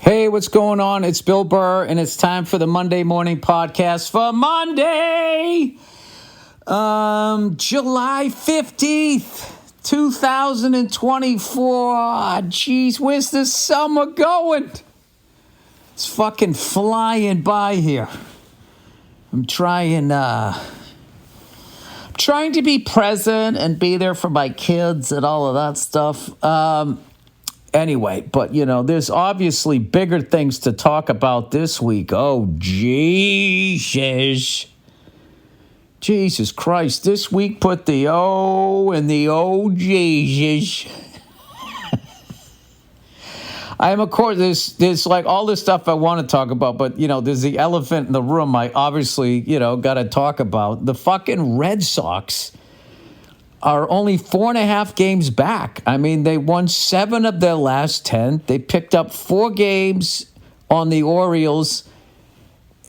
Hey, what's going on? It's Bill Burr, and it's time for the Monday morning podcast for Monday, July 15th, 2024. Jeez, where's the summer going? It's fucking flying by here. I'm trying to be present and be there for my kids and all of that stuff. Anyway, but, there's obviously bigger things to talk about this week. Oh, Jesus. Jesus Christ. This week put the O in the oh, Jesus. Of course, there's like all this stuff I want to talk about, but, there's the elephant in the room I obviously, got to talk about. The fucking Red Sox are only 4.5 games back. I mean, they won 7 of their last 10. They picked up 4 games on the Orioles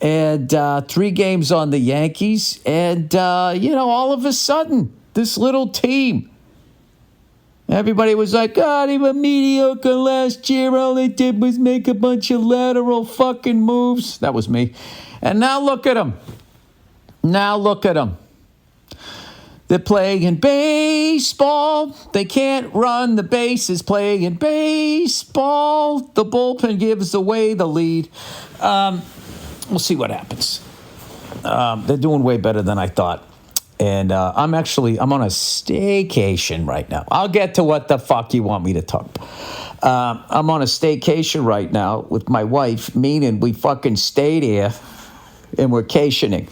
and 3 games on the Yankees. And, all of a sudden, this little team, everybody was like, God, they were mediocre last year. All they did was make a bunch of lateral fucking moves. That was me. And now look at them. They're playing in baseball. They can't run the bases playing in baseball. The bullpen gives away the lead. We'll see what happens. They're doing way better than I thought. And I'm on a staycation right now. I'll get to what the fuck you want me to talk about. I'm on a staycation right now with my wife, meaning we fucking stayed here and we're vacationing.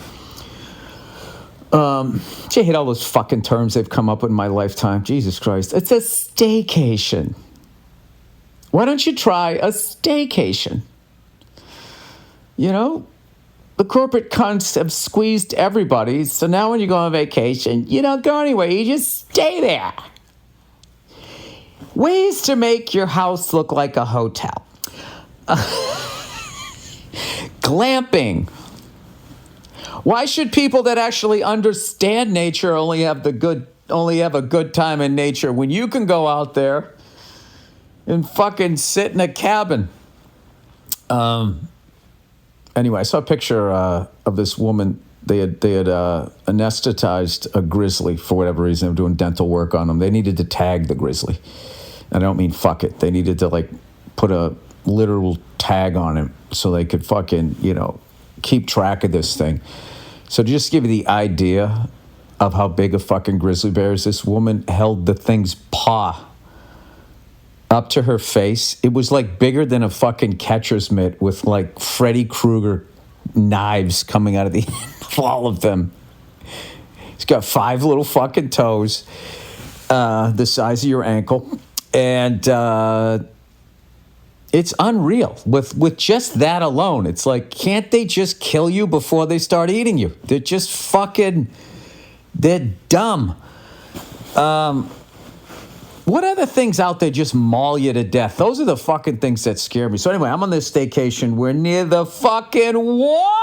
I hate all those fucking terms they've come up with in my lifetime. Jesus Christ. It's a staycation. Why don't you try a staycation? The corporate cunts have squeezed everybody. So now when you go on vacation, you don't go anywhere. You just stay there. Ways to make your house look like a hotel. Glamping. Why should people that actually understand nature only have a good time in nature when you can go out there and fucking sit in a cabin? Anyway, I saw a picture of this woman. They had anesthetized a grizzly for whatever reason. They were doing dental work on him. They needed to tag the grizzly. I don't mean fuck it. They needed to put a literal tag on him so they could fucking keep track of this thing. So to just give you the idea of how big a fucking grizzly bear is, this woman held the thing's paw up to her face. It was bigger than a fucking catcher's mitt with Freddy Krueger knives coming out of the end of all of them. It's got 5 little fucking toes, the size of your ankle. And it's unreal. With just that alone, it's can't they just kill you before they start eating you? They're just they're dumb. What other things out there just maul you to death? Those are the fucking things that scare me. So anyway, I'm on this staycation. We're near the fucking water.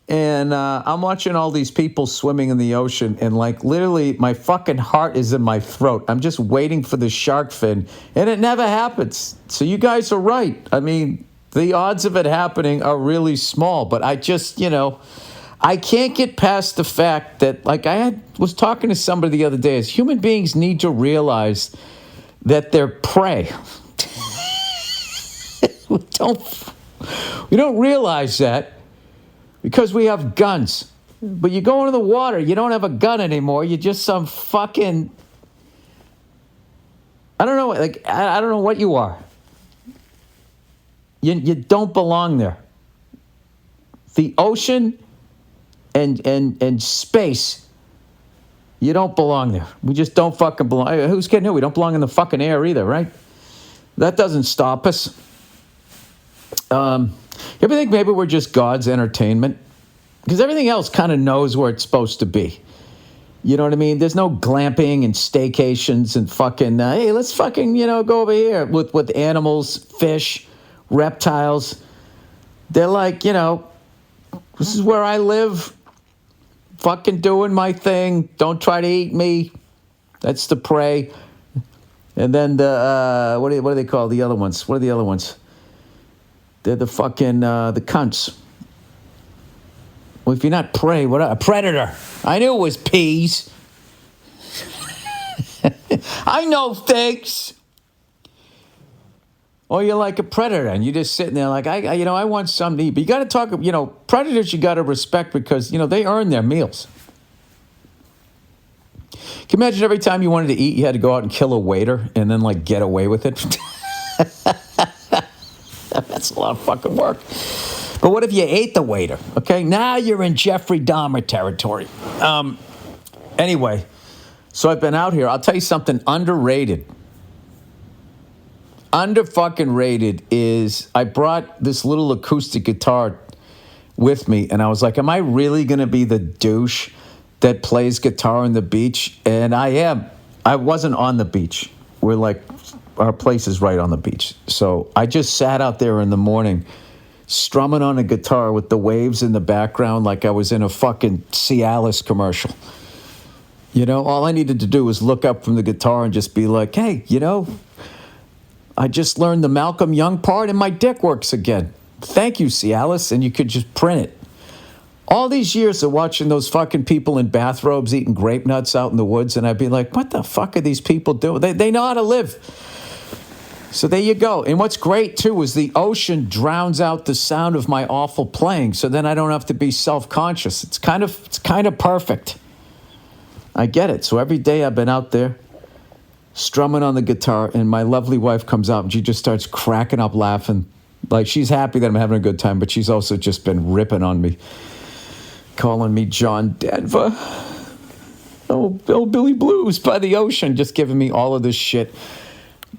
And I'm watching all these people swimming in the ocean, and literally my fucking heart is in my throat. I'm just waiting for the shark fin, and it never happens. So you guys are right. I mean, the odds of it happening are really small, but I just, I can't get past the fact that, I was talking to somebody the other day, as human beings need to realize that they're prey. We don't realize that. Because we have guns. But you go into the water, you don't have a gun anymore. You're just some fucking... I don't know. I don't know what you are. You don't belong there. The ocean and space, you don't belong there. We just don't fucking belong. Who's kidding who? We don't belong in the fucking air either, right? That doesn't stop us. You ever think maybe we're just God's entertainment? Because everything else kind of knows where it's supposed to be. You know what I mean? There's no glamping and staycations and fucking, hey, let's fucking, go over here with animals, fish, reptiles. They're this is where I live. Fucking doing my thing. Don't try to eat me. That's the prey. And then the what do they call the other ones? What are the other ones? They're the fucking the cunts. Well, if you're not prey, what a predator? I knew it was peas. I know things. Or you're like a predator, and you're just sitting there like, I want something to eat. But you got to talk, predators you got to respect because, they earn their meals. Can you imagine every time you wanted to eat, you had to go out and kill a waiter and then, get away with it? That's a lot of fucking work. But what if you ate the waiter? Okay, now you're in Jeffrey Dahmer territory. Anyway, so I've been out here. I'll tell you something underrated. Under-fucking-rated is I brought this little acoustic guitar with me, and I was like, am I really going to be the douche that plays guitar on the beach? And I am. I wasn't on the beach. Our place is right on the beach. So I just sat out there in the morning strumming on a guitar with the waves in the background like I was in a fucking Cialis commercial. All I needed to do was look up from the guitar and just be like, hey, I just learned the Malcolm Young part and my dick works again. Thank you, Cialis. And you could just print it. All these years of watching those fucking people in bathrobes eating grape nuts out in the woods, and I'd be like, what the fuck are these people doing? They know how to live. So there you go. And what's great, too, is the ocean drowns out the sound of my awful playing, so then I don't have to be self-conscious. It's kind of perfect. I get it. So every day I've been out there strumming on the guitar, and my lovely wife comes out and she just starts cracking up laughing. Like, she's happy that I'm having a good time, but she's also just been ripping on me, calling me John Denver. Oh, Billy Blues by the ocean, just giving me all of this shit.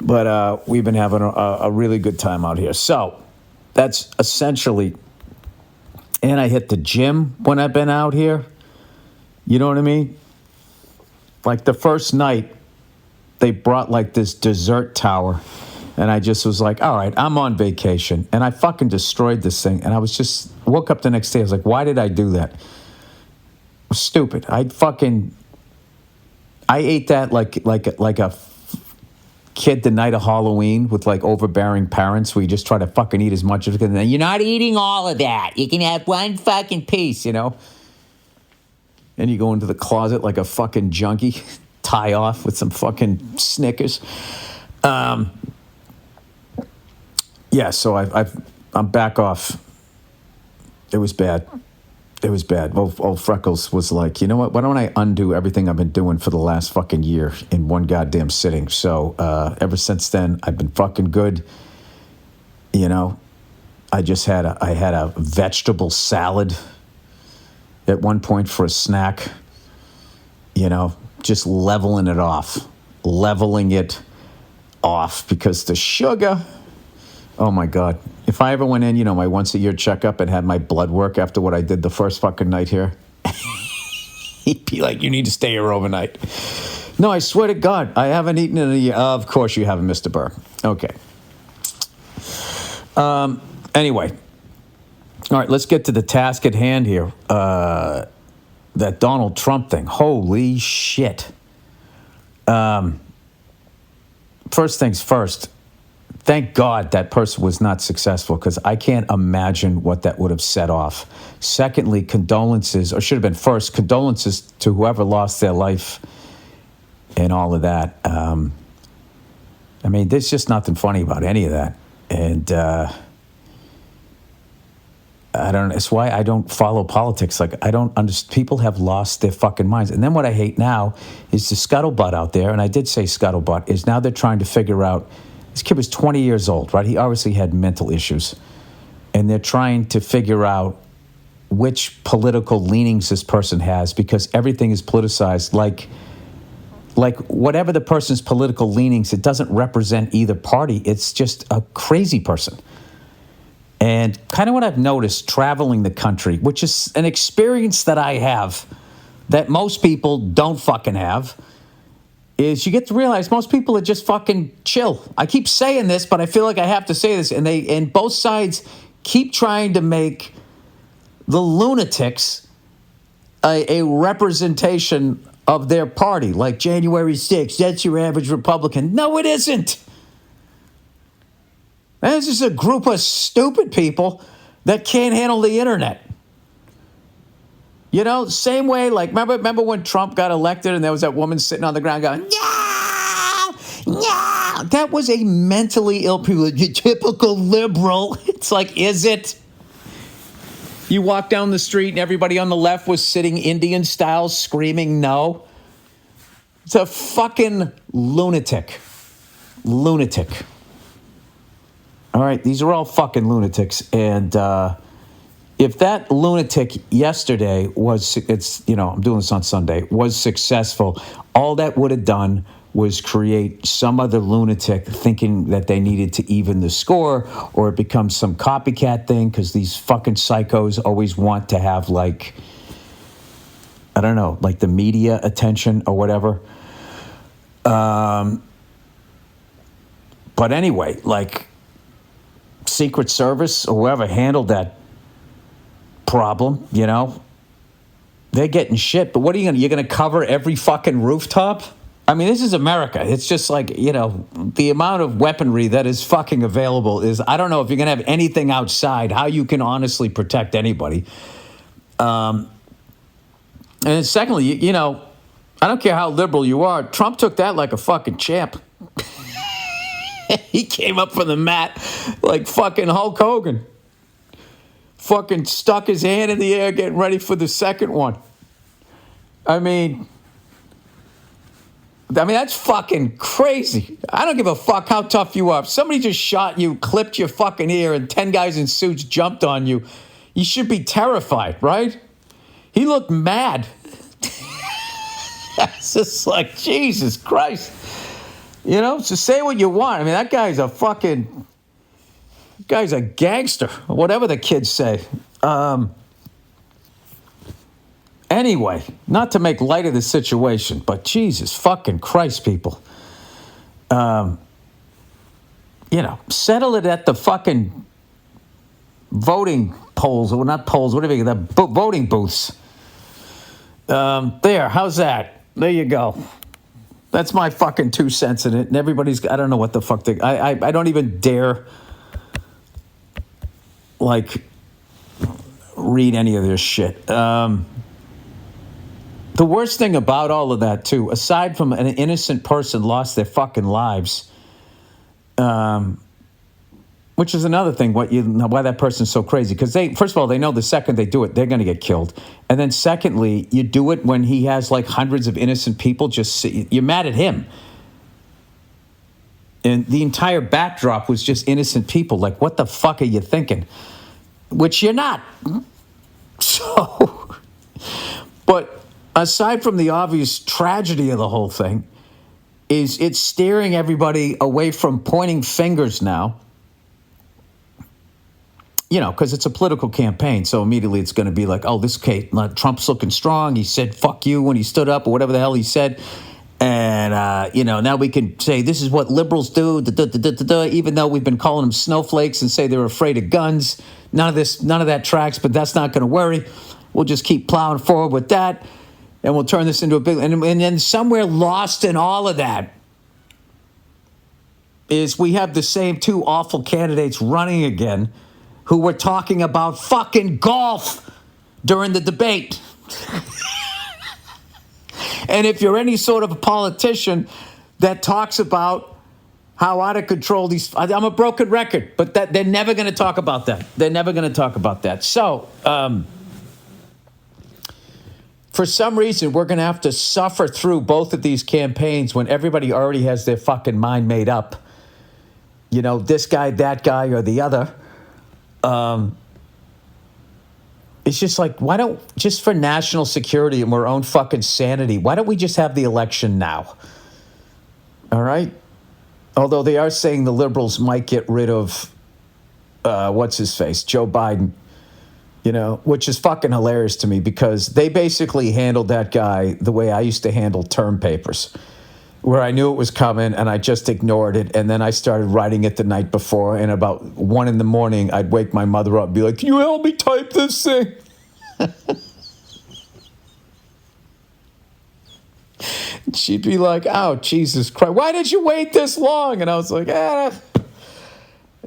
But we've been having a really good time out here. So that's essentially, and I hit the gym when I've been out here. You know what I mean? Like the first night, they brought this dessert tower, and I just was like, all right, I'm on vacation, and I fucking destroyed this thing, and woke up the next day, I was like, why did I do that? It was stupid. I ate that like a kid the night of Halloween with overbearing parents where you just try to fucking eat as much as you can. You're not eating all of that. You can have one fucking piece, And you go into the closet like a fucking junkie. Tie off with some fucking Snickers. So I'm back off. It was bad. Old Freckles was like, you know what? Why don't I undo everything I've been doing for the last fucking year in one goddamn sitting? So ever since then, I've been fucking good. I had a vegetable salad at one point for a snack. Just leveling it off because the sugar, oh my God. If I ever went in, my once-a-year checkup and had my blood work after what I did the first fucking night here, he'd be like, you need to stay here overnight. No, I swear to God, I haven't eaten in a year. Of course you haven't, Mr. Burr. Okay. Anyway. All right, let's get to the task at hand here. That Donald Trump thing. Holy shit. First things first, thank God that person was not successful because I can't imagine what that would have set off. Secondly, condolences, or should have been first, condolences to whoever lost their life and all of that. There's just nothing funny about any of that. And it's why I don't follow politics. I don't understand. People have lost their fucking minds. And then what I hate now is the scuttlebutt out there, and I did say scuttlebutt, is now they're trying to figure out, this kid was 20 years old, right? He obviously had mental issues. And they're trying to figure out which political leanings this person has because everything is politicized. Like whatever the person's political leanings, it doesn't represent either party. It's just a crazy person. And kind of what I've noticed traveling the country, which is an experience that I have that most people don't fucking have, is you get to realize most people are just fucking chill. I keep saying this, but I feel like I have to say this. And both sides keep trying to make the lunatics a representation of their party, like January 6th. That's your average Republican. No, it isn't. This is a group of stupid people that can't handle the internet. You know, same way, like, remember when Trump got elected and there was that woman sitting on the ground going, no, no. That was a mentally ill people. You typical liberal. It's like, is it? You walk down the street and everybody on the left was sitting Indian style screaming no. It's a fucking lunatic. Lunatic. All right, these are all fucking lunatics. And if that lunatic yesterday was, I'm doing this on Sunday, was successful, all that would have done was create some other lunatic thinking that they needed to even the score, or it becomes some copycat thing, because these fucking psychos always want to have, like, I don't know, like the media attention or whatever. But anyway, like, Secret Service or whoever handled that problem, they're getting shit. But what are you're going to cover every fucking rooftop? I mean, this is America. It's just like, the amount of weaponry that is fucking available is, I don't know if you're going to have anything outside, how you can honestly protect anybody. And secondly, I don't care how liberal you are. Trump took that like a fucking champ. He came up from the mat like fucking Hulk Hogan. Fucking stuck his hand in the air getting ready for the second one. I mean, that's fucking crazy. I don't give a fuck how tough you are. If somebody just shot you, clipped your fucking ear, and 10 guys in suits jumped on you, you should be terrified, right? He looked mad. It's just like, Jesus Christ. So say what you want. I mean, that guy's a gangster, or whatever the kids say. Anyway, not to make light of the situation, but Jesus fucking Christ, people. Settle it at the fucking voting polls, or not polls, whatever, the voting booths. There, how's that? There you go. That's my fucking 2 cents in it. And everybody's, I don't know what the fuck I don't even dare, like, read any of this shit. The worst thing about all of that, too, aside from an innocent person lost their fucking lives, which is another thing, why that person's so crazy. Because first of all, they know the second they do it, they're going to get killed. And then secondly, you do it when he has like hundreds of innocent people you're mad at him. And the entire backdrop was just innocent people. Like, what the fuck are you thinking? Which you're not. So, but aside from the obvious tragedy of the whole thing, it's steering everybody away from pointing fingers now. Because it's a political campaign, so immediately it's going to be like, oh, Trump's looking strong. He said, fuck you when he stood up, or whatever the hell he said. And, now we can say this is what liberals do, even though we've been calling them snowflakes and say they're afraid of guns. None of that tracks, but that's not going to worry. We'll just keep plowing forward with that, and we'll turn this into a big... And then somewhere lost in all of that is we have the same two awful candidates running again, who were talking about fucking golf during the debate. And if you're any sort of a politician that talks about how out of control I'm a broken record, but they're never going to talk about that. They're never going to talk about that. So, for some reason, we're going to have to suffer through both of these campaigns when everybody already has their fucking mind made up. This guy, that guy, or the other. It's just like, why don't, just for national security and our own fucking sanity, why don't we just have the election now? All right? Although they are saying the liberals might get rid of, what's his face, Joe Biden, which is fucking hilarious to me, because they basically handled that guy the way I used to handle term papers, where I knew it was coming and I just ignored it. And then I started writing it the night before. And about 1 a.m, I'd wake my mother up and be like, can you help me type this thing? She'd be like, "Oh, Jesus Christ, why did you wait this long?" And I was like, I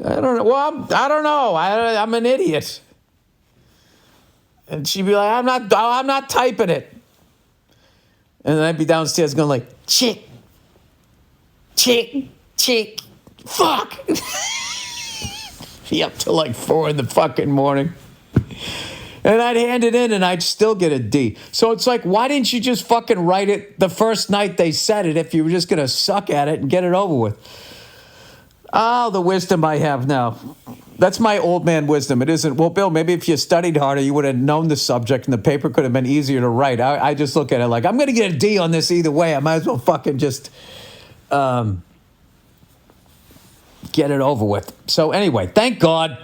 don't know. Well, I don't know. I'm an idiot. And she'd be like, I'm not typing it. And then I'd be downstairs going like, chick, fuck. Be up till like 4 in the fucking morning. And I'd hand it in and I'd still get a D. So it's like, why didn't you just fucking write it the first night they said it if you were just going to suck at it and get it over with? Oh, the wisdom I have now. That's my old man wisdom. It isn't, well, Bill, maybe if you studied harder, you would have known the subject and the paper could have been easier to write. I just look at it like, I'm going to get a D on this either way. I might as well fucking just get it over with. So anyway, thank God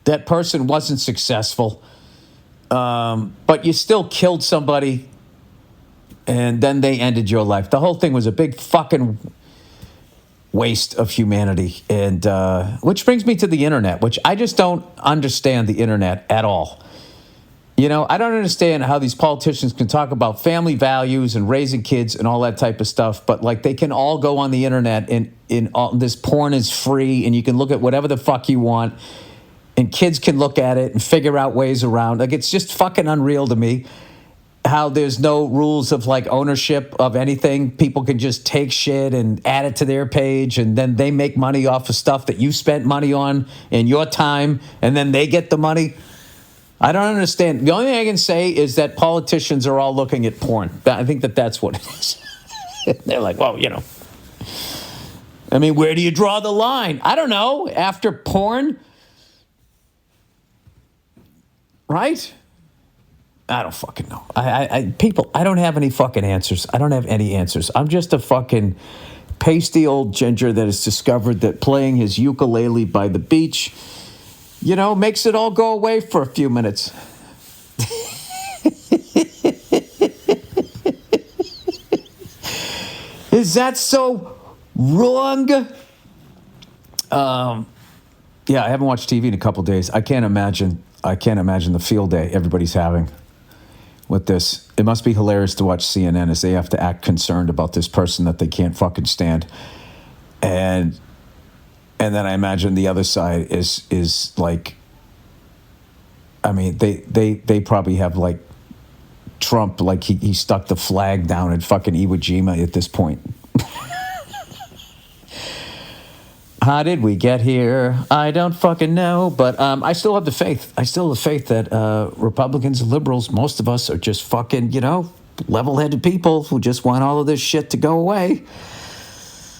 that person wasn't successful. But you still killed somebody and then they ended your life. The whole thing was a big fucking waste of humanity. And which brings me to the internet, which I just don't understand the internet at all. You know, I don't understand how these politicians can talk about family values and raising kids and all that type of stuff, but like they can all go on the internet and all this porn is free and you can look at whatever the fuck you want and kids can look at it and figure out ways around. Like it's just fucking unreal to me how there's no rules of like ownership of anything. People can just take shit and add it to their page and then they make money off of stuff that you spent money on in your time and then they get the money. I don't understand. The only thing I can say is that politicians are all looking at porn. I think that's what it is. They're like, well, you know. I mean, where do you draw the line? I don't know. After porn? Right? I don't fucking know. People, I don't have any fucking answers. I don't have any answers. I'm just a fucking pasty old ginger that has discovered that playing his ukulele by the beach, you know, makes it all go away for a few minutes. Is that so wrong? Yeah, I haven't watched TV in a couple days. I can't imagine the field day everybody's having with this. It must be hilarious to watch CNN as they have to act concerned about this person that they can't fucking stand. And then I imagine the other side is like, I mean, they probably have like Trump, like he stuck the flag down at fucking Iwo Jima at this point. How did we get here? I don't fucking know, but I still have the faith. I still have the faith that Republicans and liberals, most of us are just fucking, you know, level-headed people who just want all of this shit to go away.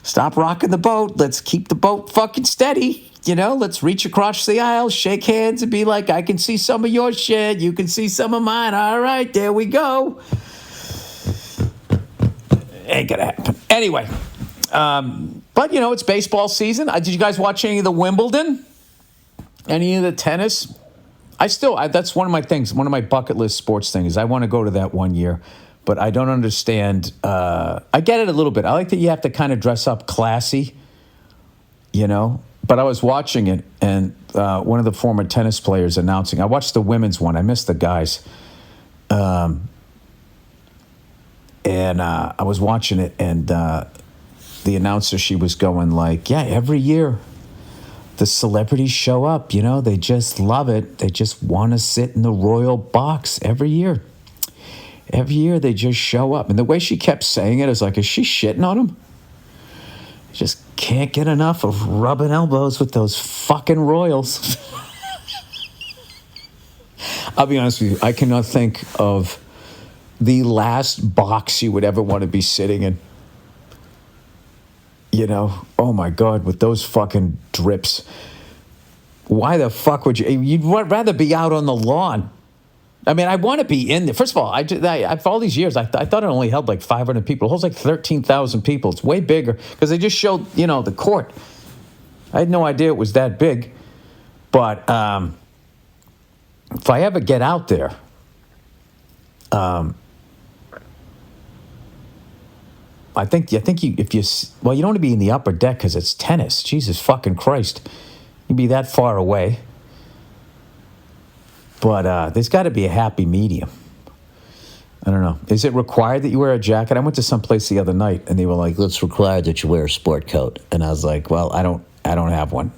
Stop rocking the boat. Let's keep the boat fucking steady. You know, let's reach across the aisle, shake hands, and be like, I can see some of your shit. You can see some of mine. All right, there we go. Ain't gonna happen. Anyway. But, you know, it's baseball season. Did you guys watch any of the Wimbledon? Any of the tennis? That's one of my things, one of my bucket list sports things. I want to go to that one year, but I don't understand. I get it a little bit. I like that you have to kind of dress up classy, you know, but I was watching it and one of the former tennis players announcing, I watched the women's one. I missed the guys. And I was watching it and, the announcer, she was going like, yeah, every year the celebrities show up, you know, they just love it. They just want to sit in the royal box every year. Every year they just show up. And the way she kept saying it is like, is she shitting on them? Just can't get enough of rubbing elbows with those fucking royals. I'll be honest with you, I cannot think of the last box you would ever want to be sitting in. You know, oh my God, with those fucking drips. Why the fuck would you? You'd rather be out on the lawn. I mean, I want to be in there. First of all, for all these years, I thought it only held like 500 people. It holds like 13,000 people. It's way bigger because they just showed, you know, the court. I had no idea it was that big. But if I ever get out there, I think you if you well, you don't want to be in the upper deck because it's tennis. Jesus fucking Christ, you'd be that far away. But there's got to be a happy medium. I don't know. Is it required that you wear a jacket? I went to some place the other night, and they were like, "It's required that you wear a sport coat." And I was like, "Well, I don't have one.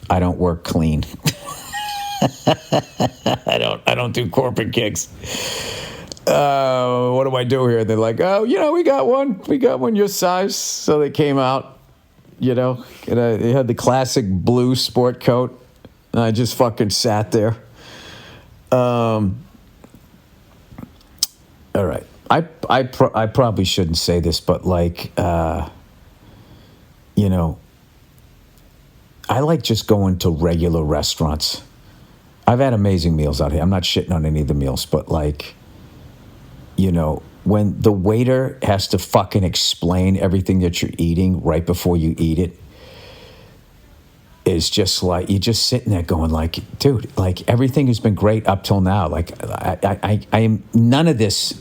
I don't work clean. I don't do corporate gigs. What do I do here?" They're like, "Oh, we got one. We got one your size." So they came out, and they had the classic blue sport coat, and I just fucking sat there. All right. I probably shouldn't say this, but I like just going to regular restaurants. I've had amazing meals out here. I'm not shitting on any of the meals, but when the waiter has to fucking explain everything that you're eating right before you eat it, it's just like you're just sitting there going like, dude, like everything has been great up till now. Like I am none of this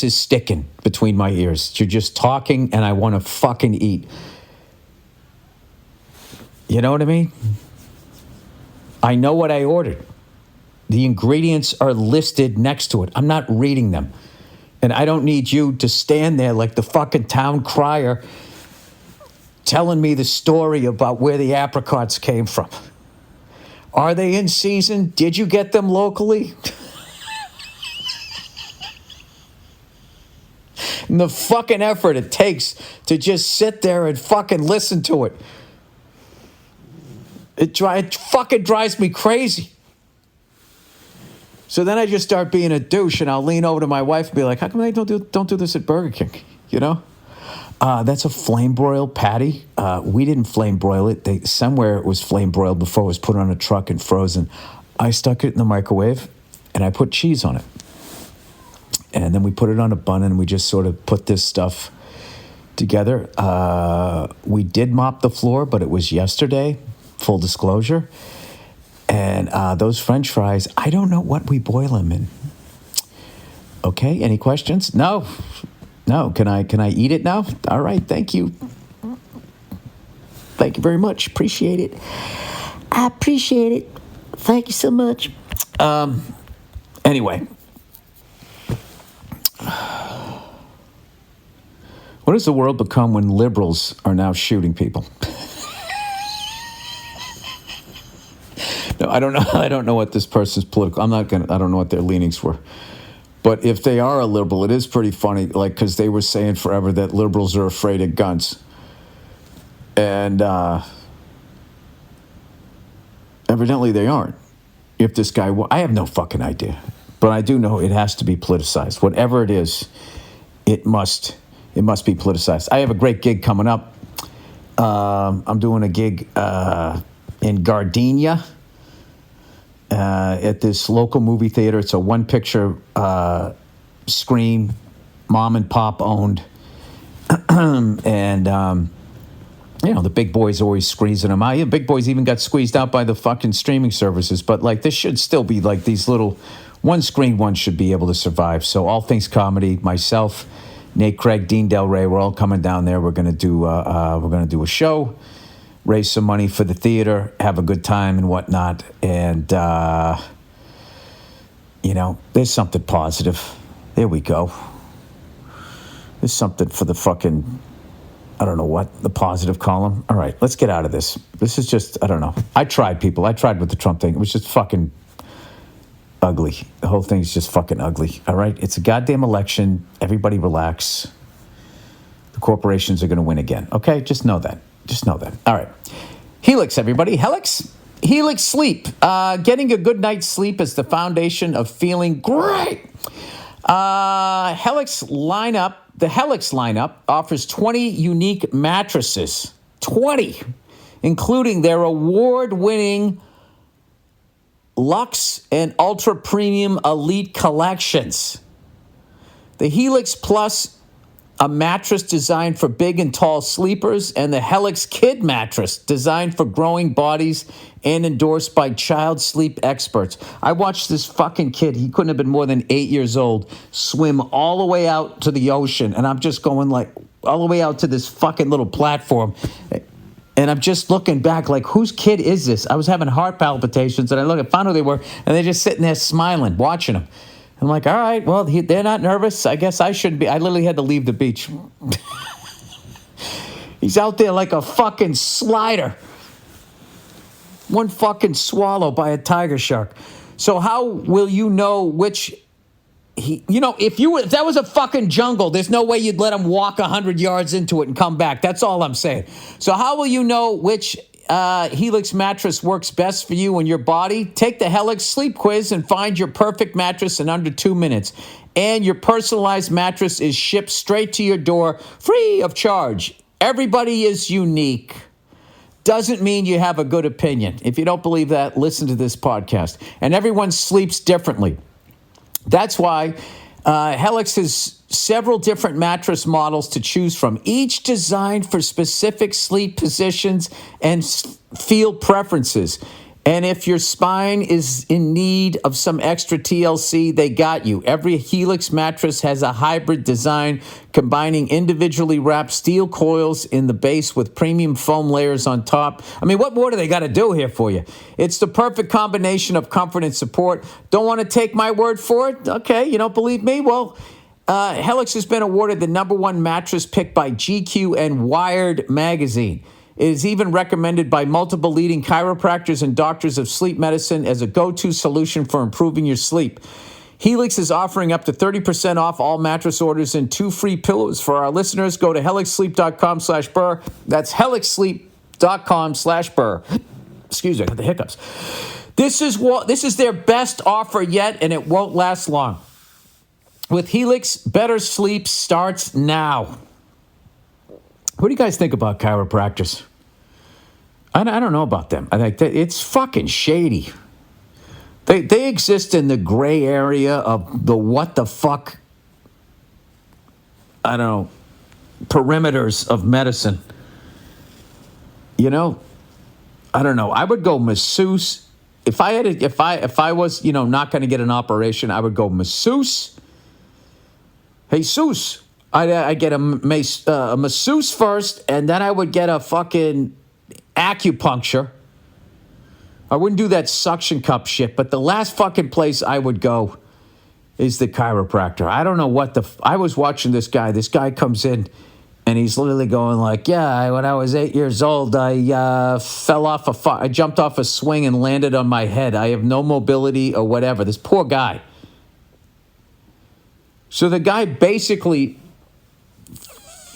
is sticking between my ears. You're just talking and I want to fucking eat. You know what I mean? I know what I ordered. The ingredients are listed next to it. I'm not reading them. And I don't need you to stand there like the fucking town crier telling me the story about where the apricots came from. Are they in season? Did you get them locally? And the fucking effort it takes to just sit there and fucking listen to it. It fucking drives me crazy. So then I just start being a douche, and I'll lean over to my wife and be like, "How come they don't do this at Burger King?" That's a flame broiled patty. We didn't flame broil it. Somewhere it was flame broiled before it was put on a truck and frozen. I stuck it in the microwave, and I put cheese on it. And then we put it on a bun, and we just sort of put this stuff together. We did mop the floor, but it was yesterday, full disclosure. And those French fries, I don't know what we boil them in. Okay, any questions? No. Can I eat it now? All right, thank you. Thank you very much. Appreciate it. I appreciate it. Thank you so much. Anyway. What has the world become when liberals are now shooting people? No, I don't know. I don't know what this person's political. I don't know what their leanings were. But if they are a liberal, it is pretty funny, because they were saying forever that liberals are afraid of guns. And evidently they aren't. If this guy, I have no fucking idea. But I do know it has to be politicized. Whatever it is, it must be politicized. I have a great gig coming up. I'm doing a gig in Gardenia. At this local movie theater. It's a one-picture screen, mom and pop owned. And, the big boys always squeezing them out. Yeah, big boys even got squeezed out by the fucking streaming services. But, this should still be, these little one-screen ones should be able to survive. So, All Things Comedy, myself, Nate Craig, Dean Del Rey, we're all coming down there. We're going to do a show. Raise some money for the theater, have a good time and whatnot. And, there's something positive. There we go. There's something for the fucking, I don't know what, the positive column. All right, let's get out of this. This is just, I don't know. I tried, people. I tried with the Trump thing. It was just fucking ugly. The whole thing's just fucking ugly. All right? It's a goddamn election. Everybody relax. The corporations are going to win again. Okay? Just know that. All right. Helix, everybody. Helix Sleep. Getting a good night's sleep is the foundation of feeling great. The Helix lineup offers 20 unique mattresses. 20, including their award-winning Luxe and Ultra Premium Elite collections. The Helix Plus, a mattress designed for big and tall sleepers, and the Helix Kid mattress designed for growing bodies and endorsed by child sleep experts. I watched this fucking kid, he couldn't have been more than 8 years old, swim all the way out to the ocean, and I'm just going all the way out to this fucking little platform, and I'm just looking back whose kid is this? I was having heart palpitations, and I found who they were, and they're just sitting there smiling, watching him. I'm like, all right, well, they're not nervous. I guess I shouldn't be. I literally had to leave the beach. He's out there like a fucking slider. One fucking swallow by a tiger shark. So how will you know which... if that was a fucking jungle, there's no way you'd let him walk 100 yards into it and come back. That's all I'm saying. So how will you know which Helix mattress works best for you and your body? Take the Helix Sleep Quiz and find your perfect mattress in under 2 minutes. And your personalized mattress is shipped straight to your door, free of charge. Everybody is unique. Doesn't mean you have a good opinion. If you don't believe that, listen to this podcast. And everyone sleeps differently. That's why Helix has several different mattress models to choose from, each designed for specific sleep positions and feel preferences. And if your spine is in need of some extra TLC, they got you. Every Helix mattress has a hybrid design, combining individually wrapped steel coils in the base with premium foam layers on top. I mean, what more do they got to do here for you? It's the perfect combination of comfort and support. Don't want to take my word for it? Okay, you don't believe me? Well, Helix has been awarded the #1 mattress pick by GQ and Wired magazine. It is even recommended by multiple leading chiropractors and doctors of sleep medicine as a go-to solution for improving your sleep. Helix is offering up to 30% off all mattress orders and 2 free pillows. For our listeners, go to helixsleep.com/Burr. That's helixsleep.com/Burr. Excuse me, I got the hiccups. This is their best offer yet, and it won't last long. With Helix, better sleep starts now. What do you guys think about chiropractors? I don't know about them. I think it's fucking shady. They exist in the gray area of the what the fuck, I don't know, perimeters of medicine. I don't know. I would go masseuse. If I was, not going to get an operation, I would go masseuse. Jesus. I'd get a masseuse first, and then I would get a fucking acupuncture. I wouldn't do that suction cup shit, but the last fucking place I would go is the chiropractor. I don't know what I was watching this guy. This guy comes in, and he's literally going like, yeah, when I was 8 years old, I I jumped off a swing and landed on my head. I have no mobility or whatever. This poor guy. So the guy basically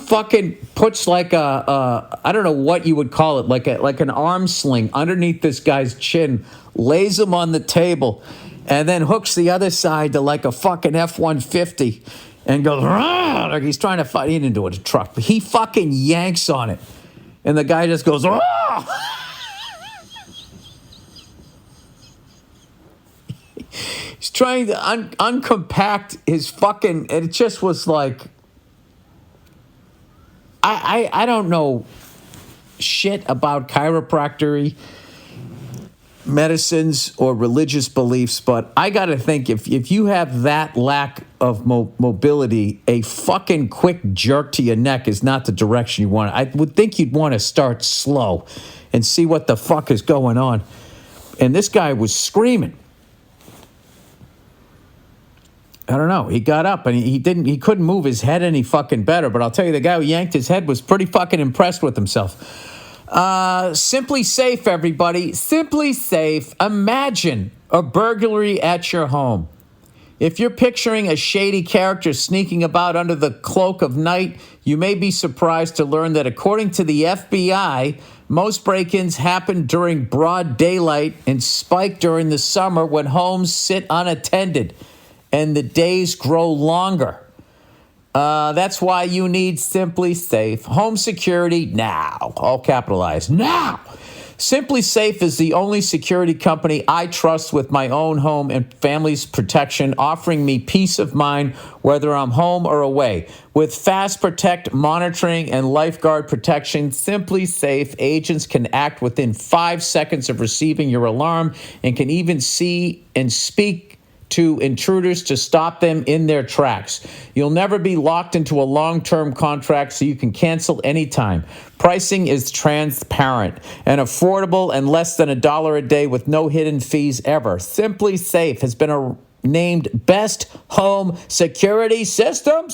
fucking puts like I don't know what you would call it, like an arm sling underneath this guy's chin, lays him on the table, and then hooks the other side to like a fucking F-150 and goes, Rah! Like he's trying to fight. He didn't do it, a truck, but he fucking yanks on it. And the guy just goes, Rah! He's trying to uncompact his fucking, and it just was like, I don't know shit about chiropractic medicines or religious beliefs, but I got to think if you have that lack of mobility, a fucking quick jerk to your neck is not the direction you want. I would think you'd want to start slow and see what the fuck is going on. And this guy was screaming. I don't know. He got up and he couldn't move his head any fucking better. But I'll tell you, the guy who yanked his head was pretty fucking impressed with himself. Simply Safe, everybody. Simply Safe. Imagine a burglary at your home. If you're picturing a shady character sneaking about under the cloak of night, you may be surprised to learn that according to the FBI, most break-ins happen during broad daylight and spike during the summer when homes sit unattended and the days grow longer. That's why you need Simply Safe. Home security now. All capitalized. Now. Simply Safe is the only security company I trust with my own home and family's protection, offering me peace of mind whether I'm home or away. With Fast Protect monitoring and lifeguard protection, Simply Safe agents can act within 5 seconds of receiving your alarm and can even see and speak to intruders to stop them in their tracks. You'll never be locked into a long-term contract, so you can cancel anytime. Pricing is transparent and affordable and less than $1 a day with no hidden fees ever. Simply Safe has been named Best Home Security System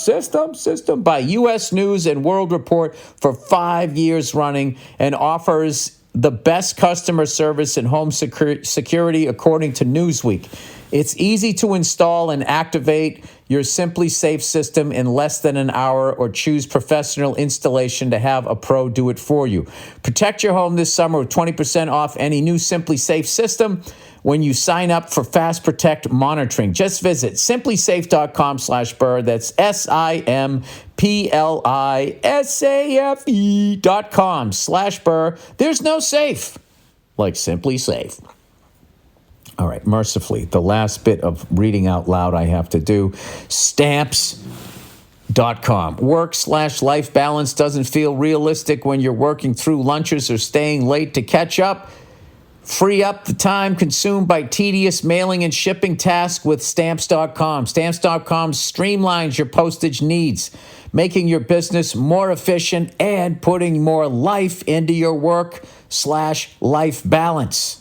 by U.S. News and World Report for 5 years running, and offers the best customer service in home security according to Newsweek. It's easy to install and activate your Simply Safe system in less than an hour, or choose professional installation to have a pro do it for you. Protect your home this summer with 20% off any new Simply Safe system when you sign up for Fast Protect monitoring. Just visit simplysafe.com/Burr. That's simplysafe.com/Burr. There's no safe like Simply Safe. All right, mercifully, the last bit of reading out loud I have to do. Stamps.com. Work/life balance doesn't feel realistic when you're working through lunches or staying late to catch up. Free up the time consumed by tedious mailing and shipping tasks with Stamps.com. Stamps.com streamlines your postage needs, making your business more efficient and putting more life into your work/life balance.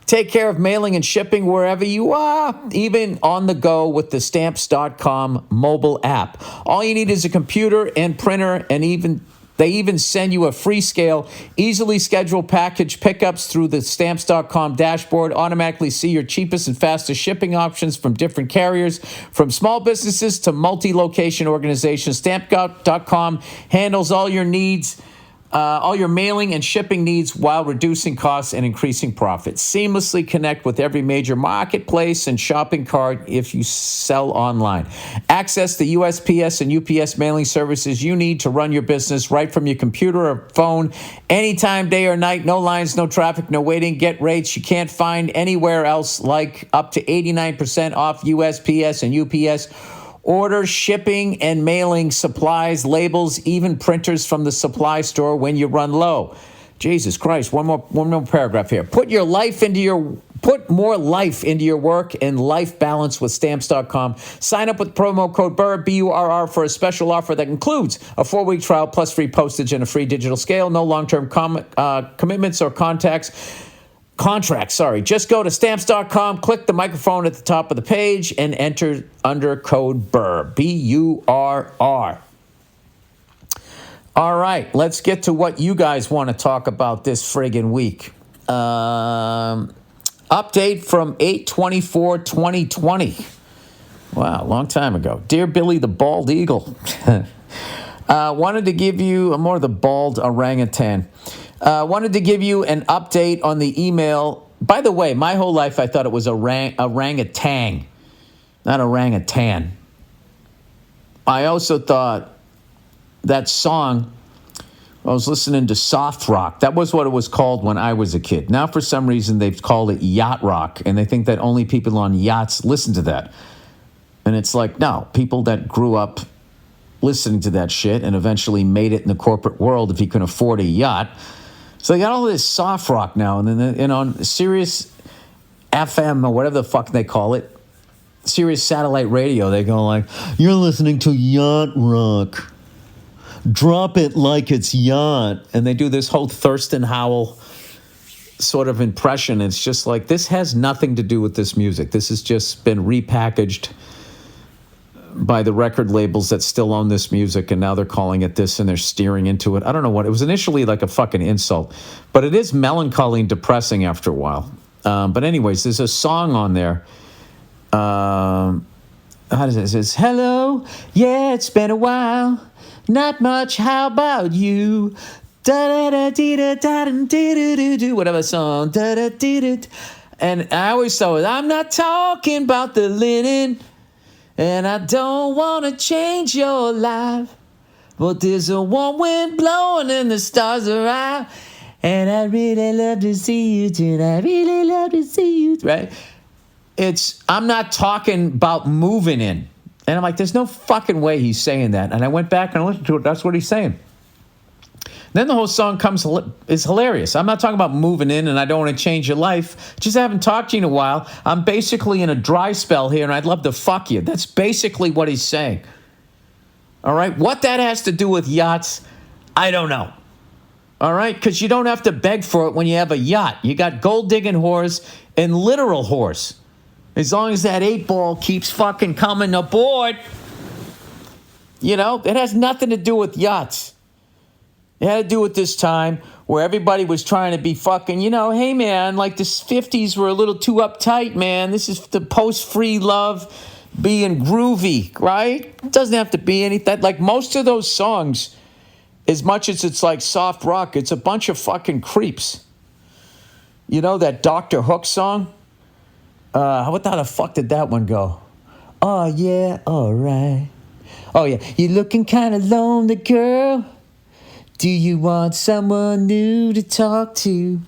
Take care of mailing and shipping wherever you are, even on the go with the Stamps.com mobile app. All you need is a computer and printer, and they even send you a free scale, easily scheduled package pickups through the Stamps.com dashboard. Automatically see your cheapest and fastest shipping options from different carriers, from small businesses to multi-location organizations. Stamps.com handles all your needs. All your mailing and shipping needs while reducing costs and increasing profits. Seamlessly connect with every major marketplace and shopping cart if you sell online. Access the USPS and UPS mailing services you need to run your business right from your computer or phone, anytime, day or night. No lines, no traffic, no waiting. Get rates you can't find anywhere else, like up to 89% off USPS and UPS. Order shipping and mailing supplies, labels, even printers from the supply store when you run low. Jesus Christ, one more paragraph here. Put more life into your work and life balance with Stamps.com. Sign up with promo code Burr, BURR, for a special offer that includes a 4-week trial plus free postage and a free digital scale. No long-term commitments or contracts. Just go to Stamps.com, click the microphone at the top of the page, and enter under code Burr, BURR. All right, let's get to what you guys want to talk about this friggin' week. Update from 8/24/2020. Wow, long time ago. Dear Billy the Bald Eagle. Wanted to give you more of the bald orangutan. Wanted to give you an update on the email. By the way, my whole life I thought it was orangutan, not orangutan. I also thought that song, I was listening to soft rock. That was what it was called when I was a kid. Now, for some reason, they've called it yacht rock, and they think that only people on yachts listen to that. And it's like, no, people that grew up listening to that shit and eventually made it in the corporate world, if you can afford a yacht. So they got all this soft rock now, and then on Sirius FM or whatever the fuck they call it, Sirius satellite radio, they go like, "You're listening to yacht rock. Drop it like it's yacht," and they do this whole Thurston Howell sort of impression. It's just like, this has nothing to do with this music. This has just been repackaged by the record labels that still own this music, and now they're calling it this, and they're steering into it. I don't know what. It was initially like a fucking insult, but it is melancholy and depressing after a while. But anyways, there's a song on there. How does it? It says, "Hello, yeah, it's been a while. Not much, how about you? Da-da-da-dee-da-da-dee-da-doo-doo," whatever song. Da-da-dee-da. And I always thought, I'm not talking about the linen, and I don't want to change your life, but there's a warm wind blowing and the stars are out, and I really love to see you tonight. I really love to see you. Right? I'm not talking about moving in. And I'm like, there's no fucking way he's saying that. And I went back and listened to it. That's what he's saying. Then the whole song is hilarious. I'm not talking about moving in and I don't want to change your life. Just haven't talked to you in a while. I'm basically in a dry spell here and I'd love to fuck you. That's basically what he's saying. All right? What that has to do with yachts, I don't know. All right? Because you don't have to beg for it when you have a yacht. You got gold digging whores and literal whores. As long as that 8-ball keeps fucking coming aboard. You know, it has nothing to do with yachts. It had to do with this time where everybody was trying to be fucking, you know, hey, man, like the 50s were a little too uptight, man. This is the post-free love being groovy, right? It doesn't have to be anything. Like most of those songs, as much as it's like soft rock, it's a bunch of fucking creeps. You know that Dr. Hook song? What the fuck did that one go? Oh, yeah, all right. Oh, yeah, you looking kind of lonely, girl. Do you want someone new to talk to?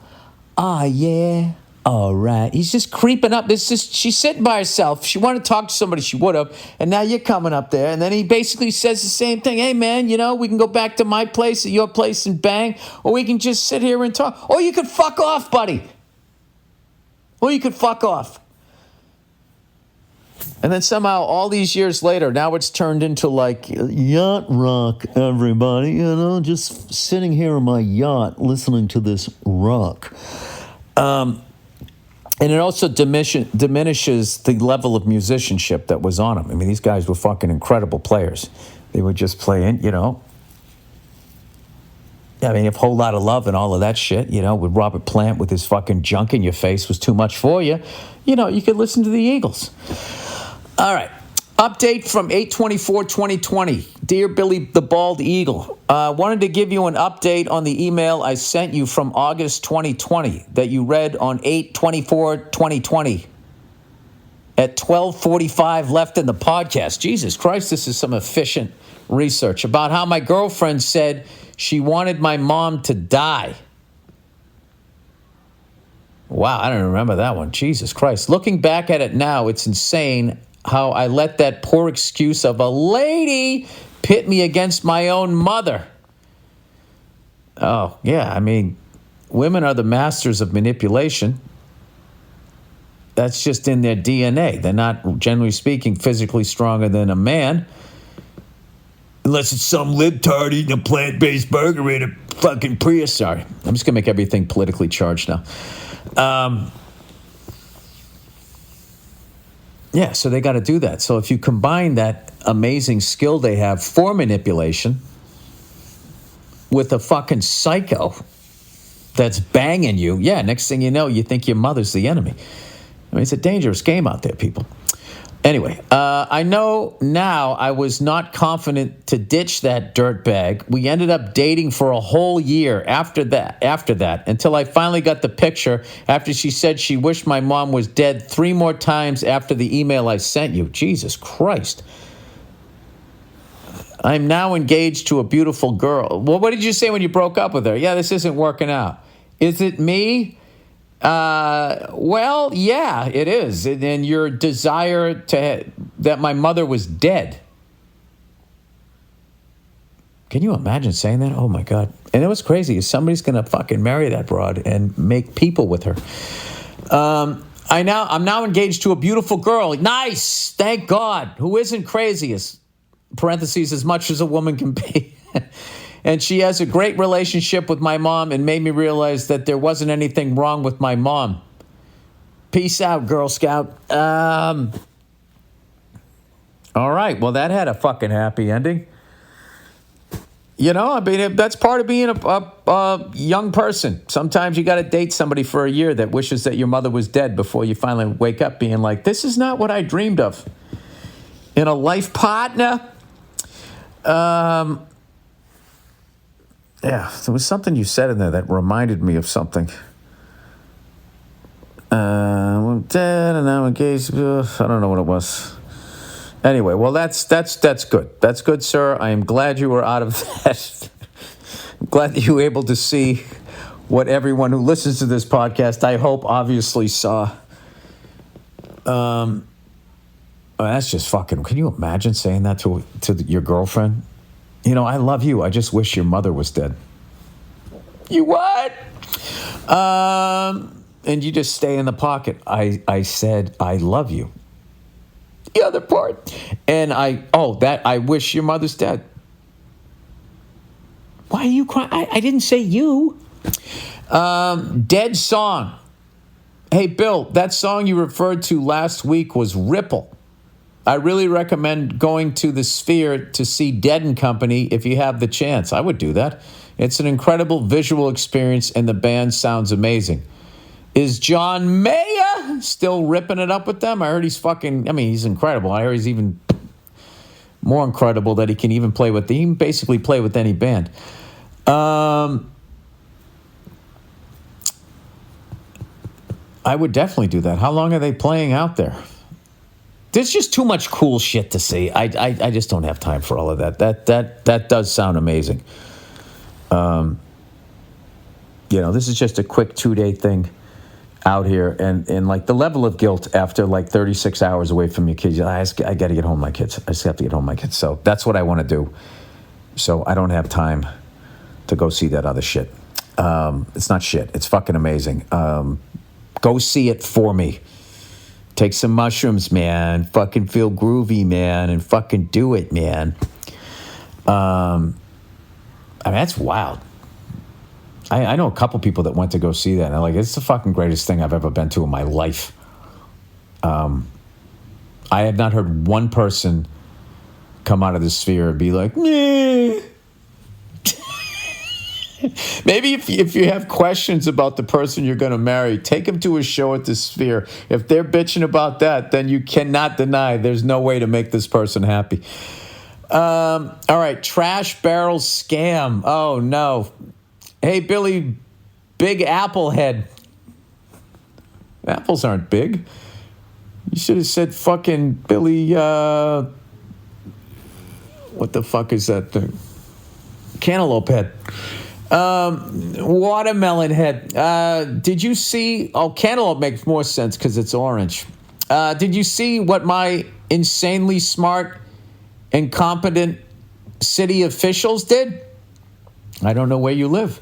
Ah, yeah. All right. He's just creeping up. She's sitting by herself. She wanted to talk to somebody, she would have. And now you're coming up there. And then he basically says the same thing. Hey, man, you know, we can go back to my place at your place and bang. Or we can just sit here and talk. Or you could fuck off, buddy. Or you could fuck off. And then somehow, all these years later, now it's turned into like yacht rock, everybody. You know, just sitting here on my yacht listening to this rock. And it also diminishes the level of musicianship that was on them. I mean, these guys were fucking incredible players. They were just playing, you know. I mean, a whole lot of love and all of that shit, you know, with Robert Plant with his fucking junk in your face was too much for you. You know, you could listen to the Eagles. All right. Update from 8/24/2020. Dear Billy the Bald Eagle, wanted to give you an update on the email I sent you from August 2020 that you read on 8/24/2020 at 12:45 left in the podcast. Jesus Christ, this is some efficient research about how my girlfriend said she wanted my mom to die. Wow, I don't remember that one. Jesus Christ. Looking back at it now, it's insane how I let that poor excuse of a lady pit me against my own mother. Oh, yeah, I mean, women are the masters of manipulation. That's just in their DNA. They're not, generally speaking, physically stronger than a man. Unless it's some libtard eating a plant-based burger in a fucking Prius. Sorry, I'm just going to make everything politically charged now. Yeah, so they got to do that. So if you combine that amazing skill they have for manipulation with a fucking psycho that's banging you, yeah, next thing you know, you think your mother's the enemy. I mean, it's a dangerous game out there, people. Anyway, I know now I was not confident to ditch that dirtbag. We ended up dating for a whole year after that, until I finally got the picture after she said she wished my mom was dead 3 more times after the email I sent you. Jesus Christ. I'm now engaged to a beautiful girl. Well, what did you say when you broke up with her? Yeah, this isn't working out. Is it me? Well, yeah, it is. And your desire that my mother was dead. Can you imagine saying that? Oh my God. And it was crazy. Somebody's going to fucking marry that broad and make people with her. I'm now engaged to a beautiful girl. Nice. Thank God. Who isn't crazy, parentheses, as much as a woman can be. And she has a great relationship with my mom and made me realize that there wasn't anything wrong with my mom. Peace out, Girl Scout. All right. Well, that had a fucking happy ending. You know, I mean, that's part of being a young person. Sometimes you got to date somebody for a year that wishes that your mother was dead before you finally wake up being like, this is not what I dreamed of. In a life partner. Yeah, there was something you said in there that reminded me of something. I'm dead and now engaged. I don't know what it was. Anyway, well, that's good. That's good, sir. I am glad you were out of that. I'm glad that you were able to see what everyone who listens to this podcast, I hope, obviously saw. Oh, that's just fucking. Can you imagine saying that to your girlfriend? You know, I love you. I just wish your mother was dead. You what? And you just stay in the pocket. I said, I love you. The other part. And I wish your mother's dead. Why are you crying? I didn't say you. Dead song. Hey, Bill, that song you referred to last week was Ripple. I really recommend going to the Sphere to see Dead and Company if you have the chance. I would do that. It's an incredible visual experience, and the band sounds amazing. Is John Mayer still ripping it up with them? I heard he's he's incredible. I heard he's even more incredible that he can even play with, he can basically play with any band. I would definitely do that. How long are they playing out there? There's just too much cool shit to see. I just don't have time for all of that. That does sound amazing. This is just a quick 2-day thing out here, and like the level of guilt after like 36 hours away from your kids. I got to get home, my kids. I just have to get home, my kids. So that's what I want to do. So I don't have time to go see that other shit. It's not shit. It's fucking amazing. Go see it for me. Take some mushrooms, man. Fucking feel groovy, man, and fucking do it, man. That's wild. I know a couple people that went to go see that, and they're like, it's the fucking greatest thing I've ever been to in my life. I have not heard one person come out of the Sphere and be like, meh. Maybe if you have questions about the person you're going to marry, take them to a show at the Sphere. If they're bitching about that, then you cannot deny there's no way to make this person happy. All right, trash barrel scam. Oh, no. Hey, Billy, big apple head. Apples aren't big. You should have said fucking Billy, what the fuck is that thing? Cantaloupe head. Watermelon head. Did you see? Oh, cantaloupe makes more sense because it's orange. Did you see what my insanely smart and competent city officials did? I don't know where you live.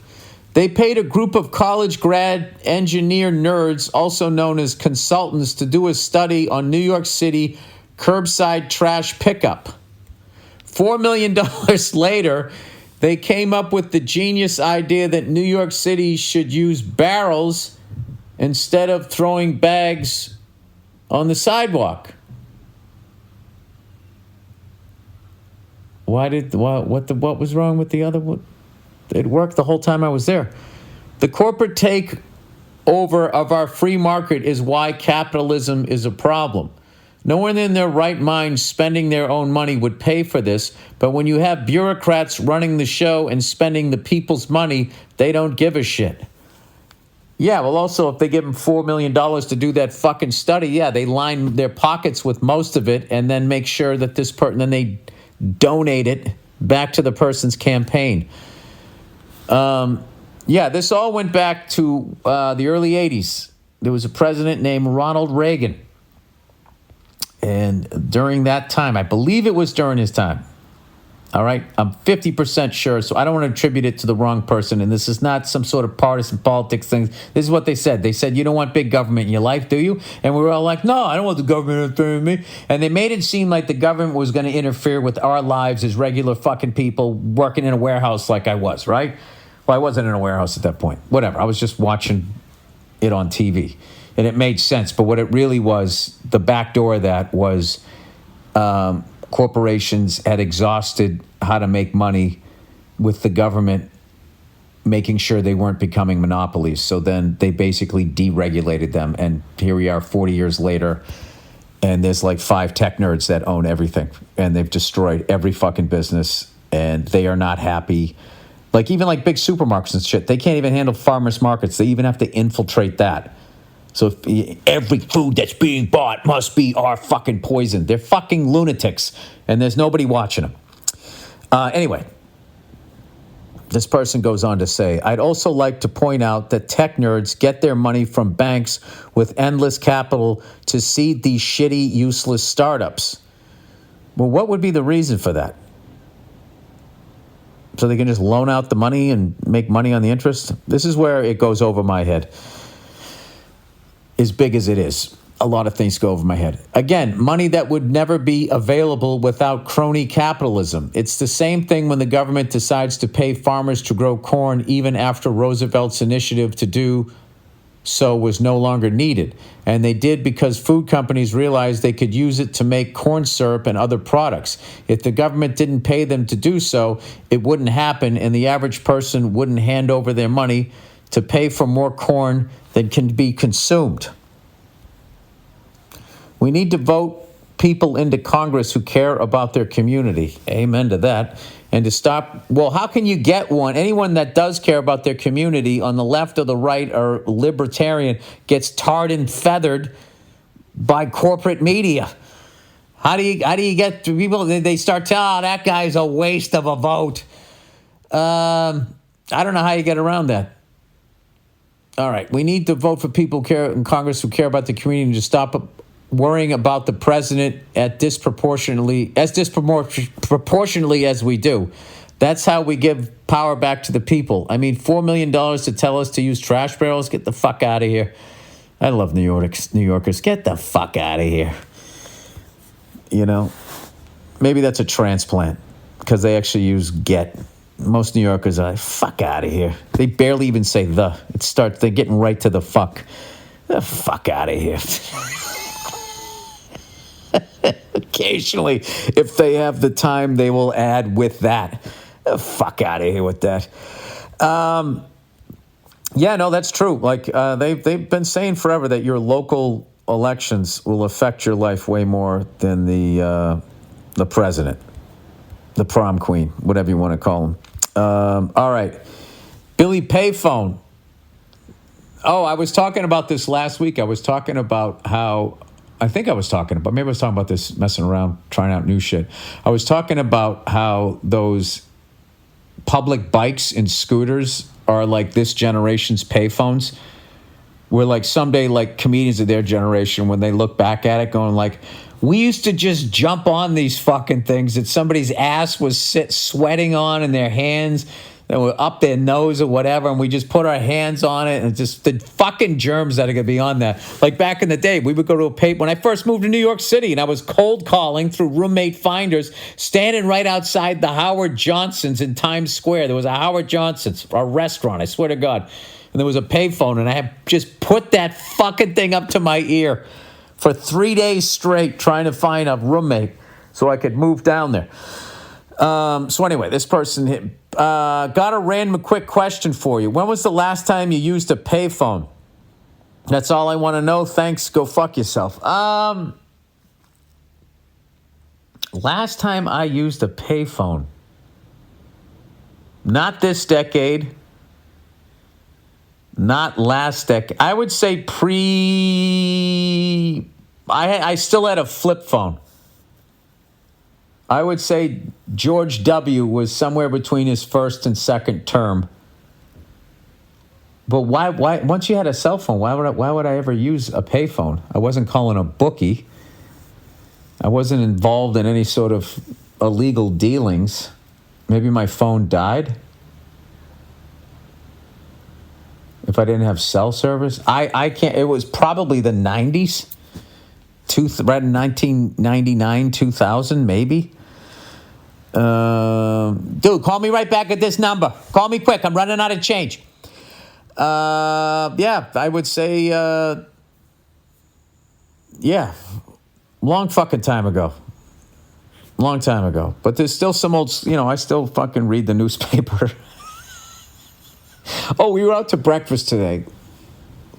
They paid a group of college grad engineer nerds, also known as consultants, to do a study on New York City curbside trash pickup. $4 million later, they came up with the genius idea that New York City should use barrels instead of throwing bags on the sidewalk. What was wrong with the other one? It worked the whole time I was there. The corporate takeover of our free market is why capitalism is a problem. No one in their right mind spending their own money would pay for this, but when you have bureaucrats running the show and spending the people's money, they don't give a shit. Yeah, well, also, if they give them $4 million to do that fucking study, yeah, they line their pockets with most of it and then make sure that this person, then they donate it back to the person's campaign. This all went back to the early 80s. There was a president named Ronald Reagan. And during that time, I believe it was during his time. All right, I'm 50% sure, so I don't want to attribute it to the wrong person. And this is not some sort of partisan politics thing. This is what they said. They said, you don't want big government in your life, do you? And we were all like, no, I don't want the government interfering with me. And they made it seem like the government was going to interfere with our lives as regular fucking people working in a warehouse like I was, right? Well, I wasn't in a warehouse at that point. Whatever. I was just watching it on TV. And it made sense. But what it really was, the back door of that was corporations had exhausted how to make money with the government, making sure they weren't becoming monopolies. So then they basically deregulated them. And here we are 40 years later. And there's like 5 tech nerds that own everything. And they've destroyed every fucking business. And they are not happy. Like even like big supermarkets and shit, they can't even handle farmers markets. They even have to infiltrate that. So if every food that's being bought must be our fucking poison. They're fucking lunatics, and there's nobody watching them. Anyway, this person goes on to say, I'd also like to point out that tech nerds get their money from banks with endless capital to seed these shitty, useless startups. Well, what would be the reason for that? So they can just loan out the money and make money on the interest? This is where it goes over my head. As big as it is, a lot of things go over my head. Again, money that would never be available without crony capitalism. It's the same thing when the government decides to pay farmers to grow corn even after Roosevelt's initiative to do so was no longer needed. And they did because food companies realized they could use it to make corn syrup and other products. If the government didn't pay them to do so, it wouldn't happen, and the average person wouldn't hand over their money to pay for more corn than can be consumed. We need to vote people into Congress who care about their community. Amen to that. And to stop, well, how can you get one? Anyone that does care about their community on the left or the right or libertarian gets tarred and feathered by corporate media. How do you get to people? They start telling, that guy's a waste of a vote. I don't know how you get around that. All right, we need to vote for people in Congress who care about the community to stop worrying about the president disproportionately as we do. That's how we give power back to the people. I mean, $4 million to tell us to use trash barrels? Get the fuck out of here. I love New Yorkers. Get the fuck out of here. You know, maybe that's a transplant because they actually use get. Most New Yorkers are like, fuck out of here. They barely even say the. They're getting right to the fuck. The fuck out of here. Occasionally, if they have the time, they will add with that. The fuck out of here with that. Yeah, no, that's true. Like they've been saying forever that your local elections will affect your life way more than the president, the prom queen, whatever you want to call him. All right, Billy Payphone. Oh, I was talking about this last week. I was talking about how. Maybe I was talking about this messing around, trying out new shit. I was talking about how those public bikes and scooters are like this generation's payphones. Where like someday like comedians of their generation, when they look back at it going like, we used to just jump on these fucking things that somebody's ass was sweating on in their hands that were up their nose or whatever, and we just put our hands on it, and just the fucking germs that are going to be on that. Like back in the day, we would go to a pay when I first moved to New York City, and I was cold calling through roommate finders, standing right outside the Howard Johnson's in Times Square. There was a Howard Johnson's, a restaurant, I swear to God. And there was a payphone, and I had just put that fucking thing up to my ear for 3 days straight trying to find a roommate so I could move down there. So anyway, this person got a random quick question for you. When was the last time you used a payphone? That's all I want to know. Thanks. Go fuck yourself. Last time I used a payphone. Not this decade. Not last decade. I would say I still had a flip phone. I would say George W. was somewhere between his first and second term. But why? Once you had a cell phone, why would I ever use a payphone? I wasn't calling a bookie. I wasn't involved in any sort of illegal dealings. Maybe my phone died. If I didn't have cell service, I can't. It was probably the 90s, right in 1999, 2000, maybe. Dude, call me right back at this number. Call me quick. I'm running out of change. Yeah, I would say, yeah, long fucking time ago. Long time ago. But there's still some old, I still fucking read the newspaper. Oh, we were out to breakfast today,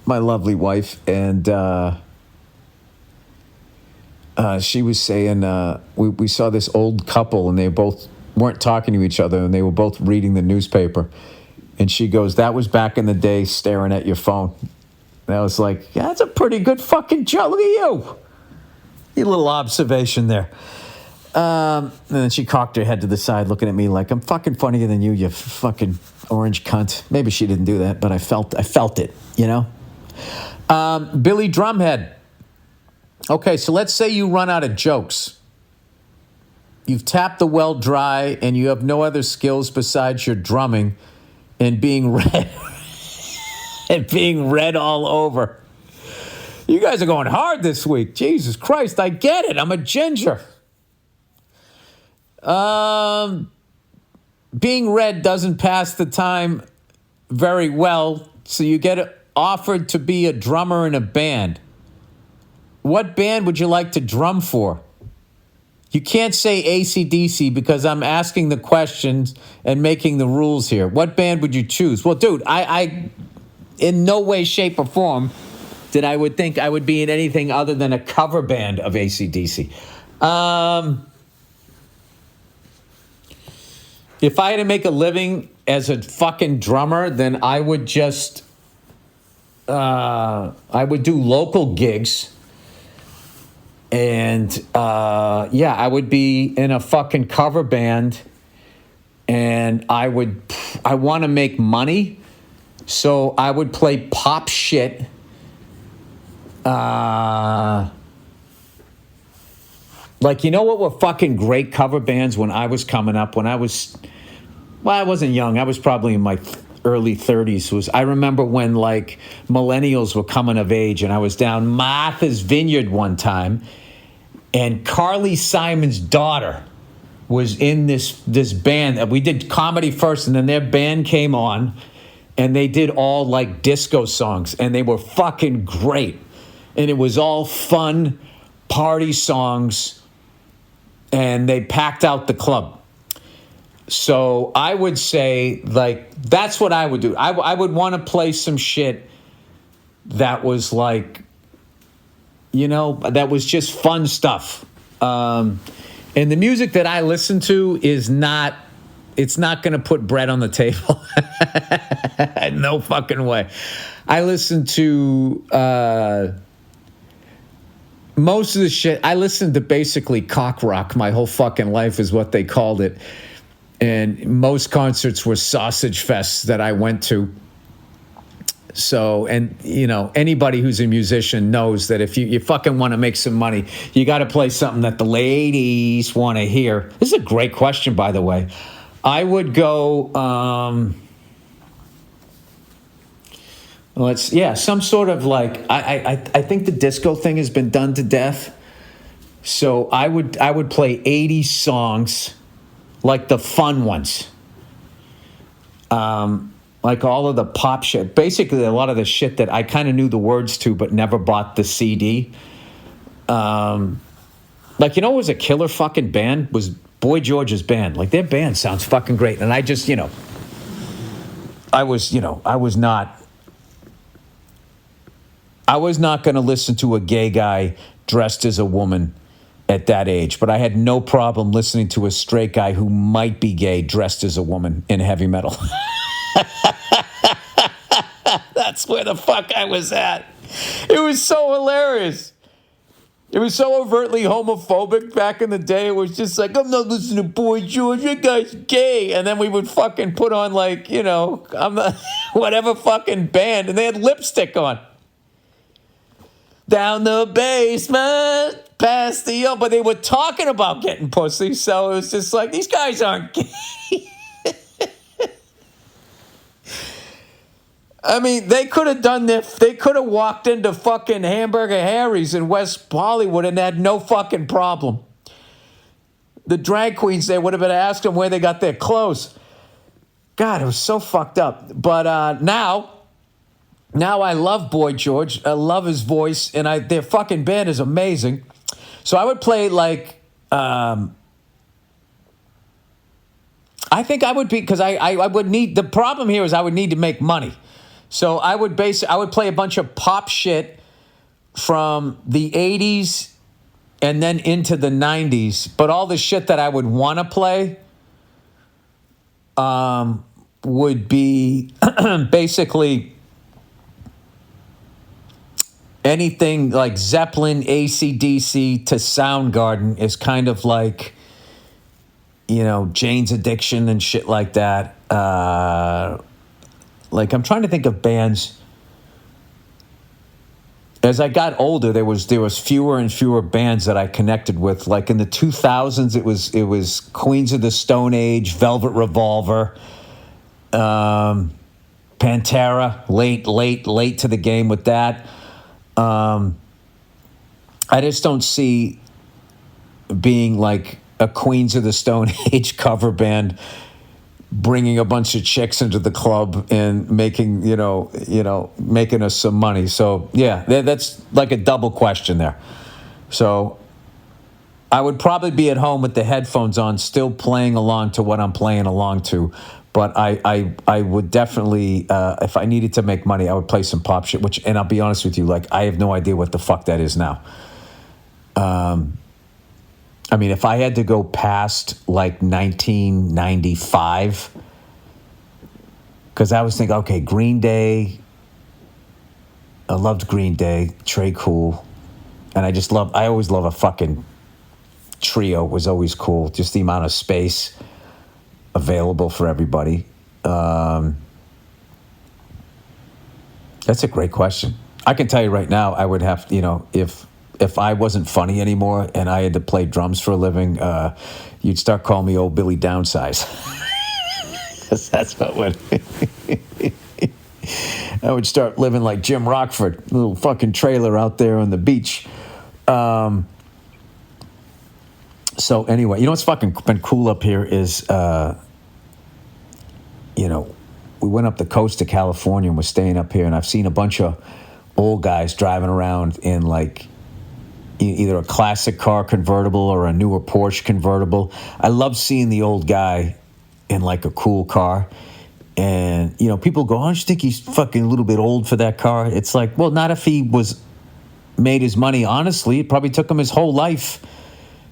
my lovely wife, and she was saying we saw this old couple, and they both weren't talking to each other, and they were both reading the newspaper. And she goes, that was back in the day staring at your phone. And I was like, yeah, that's a pretty good fucking job. Look at you. Your little observation there. And then she cocked her head to the side, looking at me like, I'm fucking funnier than you, you fucking orange cunt. Maybe she didn't do that, but I felt it, Billy Drumhead. Okay, so let's say you run out of jokes. You've tapped the well dry, and you have no other skills besides your drumming and being read all over. You guys are going hard this week. Jesus Christ, I get it. I'm a ginger. Being read doesn't pass the time very well, so you get offered to be a drummer in a band, what band would you like to drum for? You can't say AC/DC because I'm asking the questions and making the rules here. What band would you choose? Well, dude, I in no way, shape, or form did I would think I would be in anything other than a cover band of AC/DC. If I had to make a living as a fucking drummer, then I would just, I would do local gigs. And, I would be in a fucking cover band. And I want to make money. So I would play pop shit. Like, you know what were fucking great cover bands when I was coming up? When I wasn't young. I was probably in my early 30s. I remember when, like, millennials were coming of age, and I was down Martha's Vineyard one time, and Carly Simon's daughter was in this band. We did comedy first, and then their band came on, and they did all, like, disco songs, and they were fucking great. And it was all fun party songs, and they packed out the club. So I would say, like, that's what I would do. I would want to play some shit that was like, that was just fun stuff. And the music that I listen to it's not going to put bread on the table. No fucking way. I listen to... most of the shit, I listened to basically cock rock my whole fucking life is what they called it. And most concerts were sausage fests that I went to. So, and, anybody who's a musician knows that if you fucking want to make some money, you got to play something that the ladies want to hear. This is a great question, by the way. I would go... some sort of like I think the disco thing has been done to death. So I would play 80s songs, like the fun ones. Like all of the pop shit. Basically a lot of the shit that I kind of knew the words to but never bought the CD. Like, what was a killer fucking band? Was Boy George's band. Like, their band sounds fucking great. And I just, I was not going to listen to a gay guy dressed as a woman at that age, but I had no problem listening to a straight guy who might be gay dressed as a woman in heavy metal. That's where the fuck I was at. It was so hilarious. It was so overtly homophobic back in the day. It was just like, I'm not listening to Boy George, that guy's gay. And then we would fucking put on, like, I'm not, whatever fucking band, and they had lipstick on. Down the basement, past the... But they were talking about getting pussy, so it was just like, these guys aren't gay. I mean, they could have done this. They could have walked into fucking Hamburger Harry's in West Hollywood and had no fucking problem. The drag queens, they would have been asked them where they got their clothes. God, it was so fucked up. But now I love Boy George. I love his voice, and their fucking band is amazing. So I would play like, I think I would be, because I would need, the problem here is I would need to make money. So I would play a bunch of pop shit from the 80s and then into the 90s. But all the shit that I would want to play would be basically anything like Zeppelin, AC/DC to Soundgarden is kind of like, Jane's Addiction and shit like that. Like, I'm trying to think of bands. As I got older, there was fewer and fewer bands that I connected with. Like in the 2000s, it was Queens of the Stone Age, Velvet Revolver, Pantera, late to the game with that. I just don't see being like a Queens of the Stone Age cover band bringing a bunch of chicks into the club and making, making us some money. So yeah, that's like a double question there. So I would probably be at home with the headphones on, still playing along to what I'm playing along to. But I would definitely, if I needed to make money, I would play some pop shit, and I'll be honest with you, like, I have no idea what the fuck that is now. I mean, if I had to go past like 1995, because I was thinking, okay, Green Day. I loved Green Day, Trey Cool. And I always love a fucking trio was always cool. Just the amount of space available for everybody. That's a great question. I can tell you right now, I would have, if I wasn't funny anymore and I had to play drums for a living, you'd start calling me Old Billy Downsize. Because that's what would... I would start living like Jim Rockford, little fucking trailer out there on the beach. So anyway, what's fucking been cool up here is, we went up the coast to California and we're staying up here, and I've seen a bunch of old guys driving around in like either a classic car convertible or a newer Porsche convertible. I love seeing the old guy in like a cool car. And, people go, don't you think he's fucking a little bit old for that car? It's like, well, not if he made his money honestly. It probably took him his whole life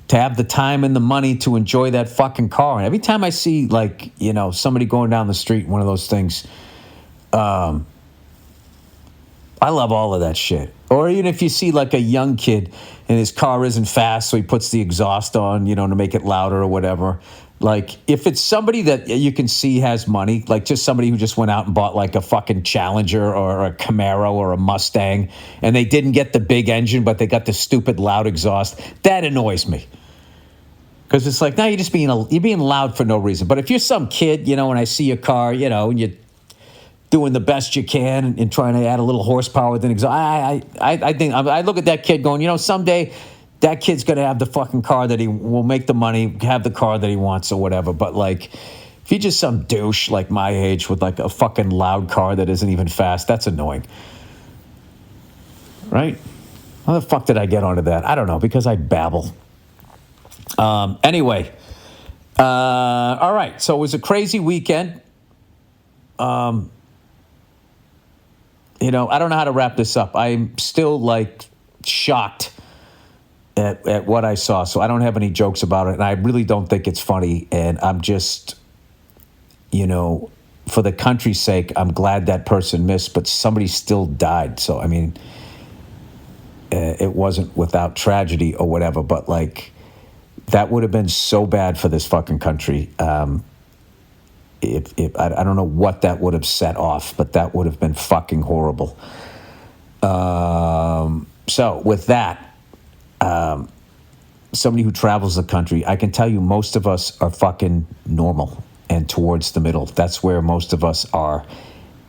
to have the time and the money to enjoy that fucking car. And every time I see, like, somebody going down the street, one of those things, I love all of that shit. Or even if you see like a young kid and his car isn't fast, so he puts the exhaust on, to make it louder or whatever. Like, if it's somebody that you can see has money, like just somebody who just went out and bought like a fucking Challenger or a Camaro or a Mustang, and they didn't get the big engine, but they got the stupid loud exhaust, that annoys me. Because it's like, now you're being loud for no reason. But if you're some kid, and I see your car, and you're doing the best you can and trying to add a little horsepower with an exhaust, I think I look at that kid going, someday that kid's going to have the fucking car that he will make the money, have the car that he wants or whatever. But like, if you're just some douche like my age with like a fucking loud car that isn't even fast, that's annoying. Right? How the fuck did I get onto that? I don't know, because I babble. Anyway. All right. So it was a crazy weekend. I don't know how to wrap this up. I'm still like shocked at what I saw. So I don't have any jokes about it. And I really don't think it's funny. And I'm just, for the country's sake, I'm glad that person missed, but somebody still died. So, I mean, it wasn't without tragedy or whatever, but like, that would have been so bad for this fucking country. I don't know what that would have set off, but that would have been fucking horrible. So with that, somebody who travels the country, I can tell you most of us are fucking normal and towards the middle. That's where most of us are.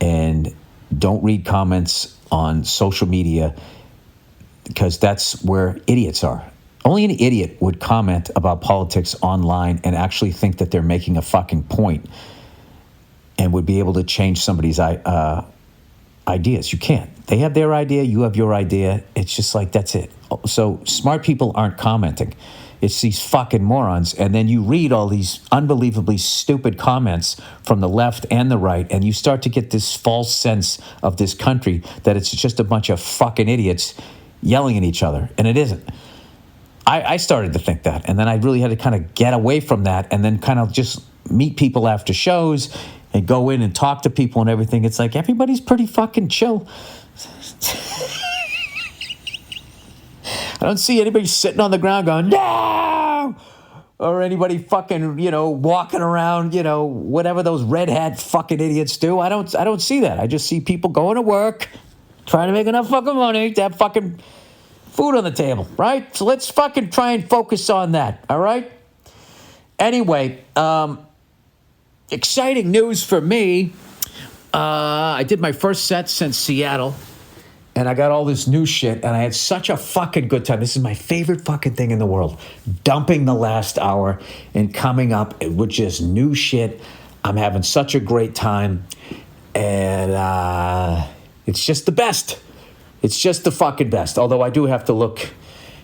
And don't read comments on social media, because that's where idiots are. Only an idiot would comment about politics online and actually think that they're making a fucking point and would be able to change somebody's ideas. You can't. They have their idea, you have your idea. It's just like, that's it. So smart people aren't commenting. It's these fucking morons. And then you read all these unbelievably stupid comments from the left and the right, and you start to get this false sense of this country that it's just a bunch of fucking idiots yelling at each other. And it isn't. I started to think that. And then I really had to kind of get away from that and then kind of just meet people after shows and go in and talk to people and everything. It's like, everybody's pretty fucking chill. I don't see anybody sitting on the ground going, no! Or anybody fucking, walking around, whatever those red hat fucking idiots do. I don't see that. I just see people going to work, trying to make enough fucking money to have fucking food on the table, right? So let's fucking try and focus on that, all right? Anyway, exciting news for me. I did my first set since Seattle, and I got all this new shit, and I had such a fucking good time. This is my favorite fucking thing in the world. Dumping the last hour and coming up with just new shit. I'm having such a great time. And it's just the best. It's just the fucking best. Although I do have to look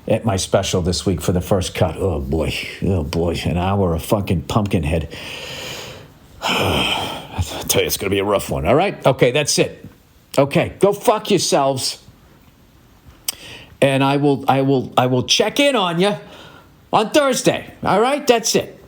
at my special this week for the first cut. Oh, boy. An hour of fucking Pumpkinhead. I tell you, it's going to be a rough one. All right? Okay, that's it. Okay, go fuck yourselves. And I will check in on you on Thursday. All right? That's it.